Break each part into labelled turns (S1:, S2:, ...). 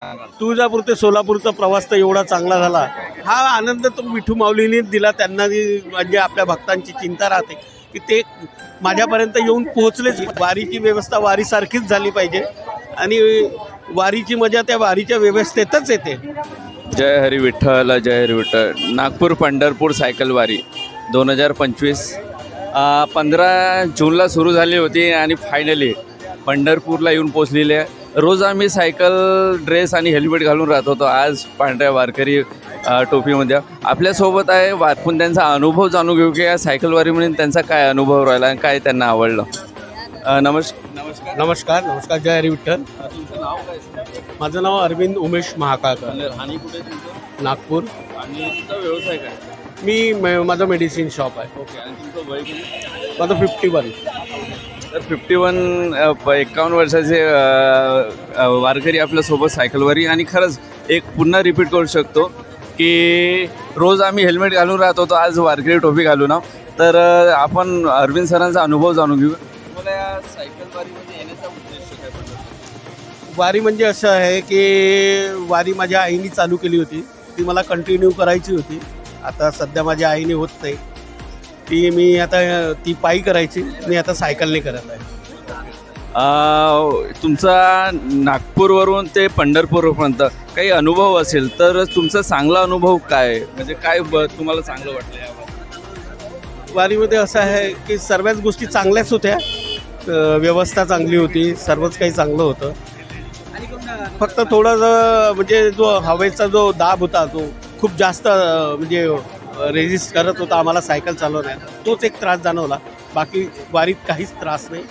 S1: तुळजापूर ते सोलापूरचा प्रवास तर एवढा चांगला झाला, हा आनंद तो विठू माऊलींनीच दिला. त्यांना म्हणजे आपल्या भक्तांची चिंता राहते की ते माझ्यापर्यंत येऊन पोहोचलेच. वारीची व्यवस्था वारीसारखीच झाली पाहिजे आणि वारीची मजा त्या वारीच्या व्यवस्थेतच येते.
S2: जय हरी विठ्ठल, जय हरी विठ्ठल. नागपूर पंढरपूर सायकल वारी 2025 15 जूनला सुरू झाली होती आणि फायनली पंढरपूरला येऊन पोचलेली आहे. रोज आम्ही सायकल ड्रेस आणि हेल्मेट घालून राहत होतो, आज पांढऱ्या वारकरी टोपीमध्ये आपल्यासोबत आहे. वाचून त्यांचा अनुभव जाणून घेऊ की या सायकल वारीमध्ये त्यांचा काय अनुभव राहिला आणि काय त्यांना आवडलं. नमस्कार.
S1: नमस्कार. नमस्कार. जय हरी विठ्ठल.
S2: तुमचं नाव काय?
S1: माझं नाव अरविंद उमेश महाकाळकर,
S2: आणि कुठे तुमचं
S1: नागपूर.
S2: आणि तुमचा व्यवसाय काय?
S1: माझं मेडिसिन शॉप आहे.
S2: ओके. आणि तुमचं वय किती?
S1: माझं 51.
S2: तर 51 वर्षाचे वारकरी आपल्यासोबत सायकलवारी. आणि खरंच एक पुन्हा रिपीट करू शकतो की रोज आम्ही हेल्मेट घालून राहत होतो, आज वारकरी टोपी घालून. तर आपण अरविंद सरांचा अनुभव जाणून घेऊ. तुम्हाला या सायकलवारीमध्ये येण्याचा उद्देश काय पडला?
S1: वारी म्हणजे असं आहे की वारी माझ्या आईने चालू केली होती, ती मला कंटिन्यू करायची होती. आता सध्या माझ्या आईने होत नाही, ती पायी करायची, मी आता सायकलने करत आहे.
S2: तुमचा नागपूरवरून ते पंढरपूरपर्यंत काही अनुभव असेल तर तुमचा चांगला अनुभव काय, म्हणजे काय तुम्हाला चांगलं वाटलं यावर?
S1: वारीमध्ये असं आहे की सर्वच गोष्टी चांगल्याच होत्या, व्यवस्था चांगली होती, सर्वच काही चांगलं होतं. फक्त थोडंसं म्हणजे जो हवेचा जो दाब होता तो खूप जास्त म्हणजे रेजिस्ट करत होता आम्हाला सायकल चालवण्यात, तोच एक त्रास जाणवला. बाकी वारीत काहीच त्रास नाही,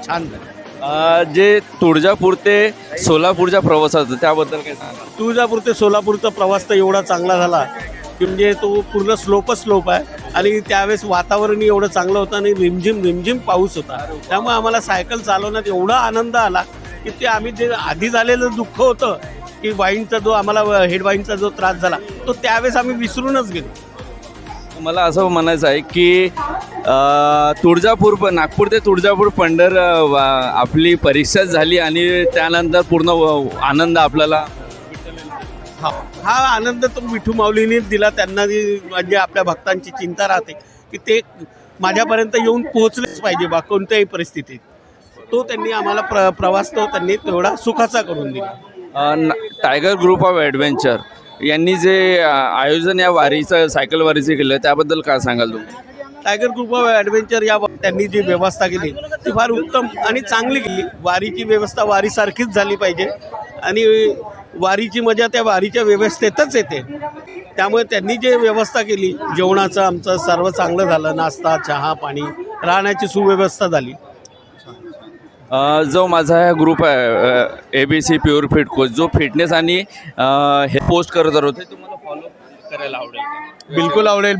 S1: छान झालं.
S2: जे तुळजापूर ते सोलापूरच्या प्रवासाचं त्याबद्दल काय सांगा?
S1: तुळजापूर ते सोलापूरचा प्रवास तर एवढा चांगला झाला की म्हणजे तो पूर्ण स्लोप आहे आणि त्यावेळेस वातावरण एवढं चांगलं होतं आणि रिमझिम पाऊस होता, त्यामुळे आम्हाला सायकल चालवण्यात एवढा आनंद आला की ते आम्ही जे आधी झालेलं दुःख होतं की वाईनचा जो आम्हाला हेड वाईनचा जो त्रास झाला तो त्यावेळेस आम्ही विसरूनच गेलो.
S2: मला असं म्हणायचं आहे की नागपूर ते तुळजापूर आपली परीक्षा झाली आणि त्यानंतर पूर्ण आनंद आपल्याला.
S1: हा आनंद तो विठू माऊलींनीच दिला. त्यांना म्हणजे आपल्या भक्तांची चिंता राहते की ते माझ्यापर्यंत येऊन पोहोचलेच पाहिजे बा कोणत्याही परिस्थितीत. तो त्यांनी आम्हाला प्रवास तो त्यांनी तेवढा सुखाचा करून दिला.
S2: टायगर ग्रुप ऑफ ॲडव्हेंचर यांनी जे आयोजन या वारीचं सायकल वारीचं केलं त्याबद्दल काय सांगाल तुम्ही?
S1: टायगर ग्रुप ऑफ ॲडव्हेंचर या त्यांनी जी व्यवस्था केली ती फार उत्तम आणि चांगली केली. वारीची व्यवस्था वारीसारखीच झाली पाहिजे आणि वारीची मजा त्या वारीच्या व्यवस्थेतच येते. त्यामुळे त्यांनी जे व्यवस्था केली, जेवणाचं आमचं सर्व चांगलं झालं, नाश्ता चहा पाणी, राहण्याची सुव्यवस्था झाली.
S2: जो माझा हा ग्रुप आहे ABC प्युअर फिट कोच, जो फिटनेस आणि हे पोस्ट करत होते, तुम्हाला फॉलो करायला आवडेल?
S1: बिलकुल आवडेल.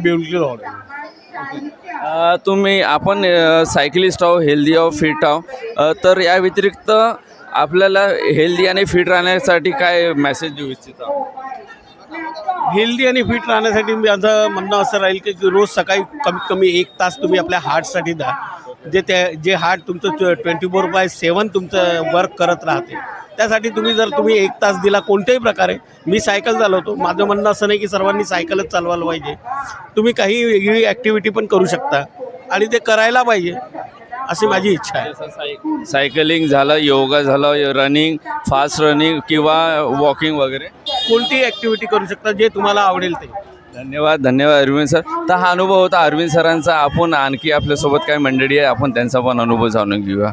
S2: आपण सायकलिस्ट आहो, हेल्दी आहो, फिट आहो, तर या व्यतिरिक्त आपल्याला हेल्दी आणि फिट राहण्यासाठी काय मेसेज देऊ इच्छिता?
S1: हेल्दी आणि फिट राहण्यासाठी माझं म्हणणं असं राहील की रोज सकाळी कमीत कमी 1 तास तुम्ही आपल्या हार्टसाठी द्या. जे हार्ट तुमचं 24/7 तुमचं वर्क करत राहते, त्यासाठी तुम्ही 1 तास दिला कोणत्याही प्रकारे. मी सायकल चालवतो, माझं म्हणणं असं नाही की सर्वांनी सायकलच चालवायला पाहिजे. तुम्ही काही वेगळी ॲक्टिव्हिटी पण करू शकता आणि ते करायला पाहिजे अशी माझी इच्छा आहे.
S2: सायकलिंग झालं, योगा झालं, रनिंग, फास्ट रनिंग किंवा वॉकिंग वगैरे
S1: कोणतीही ॲक्टिव्हिटी करू शकता जे तुम्हाला आवडेल ते.
S2: धन्यवाद अरविंद सर. तर हा अनुभव होता अरविंद सरांचा. आपण आणखी आपल्यासोबत काय मंडळी आहे आपण त्यांचा पण अनुभव जाणून घेऊया.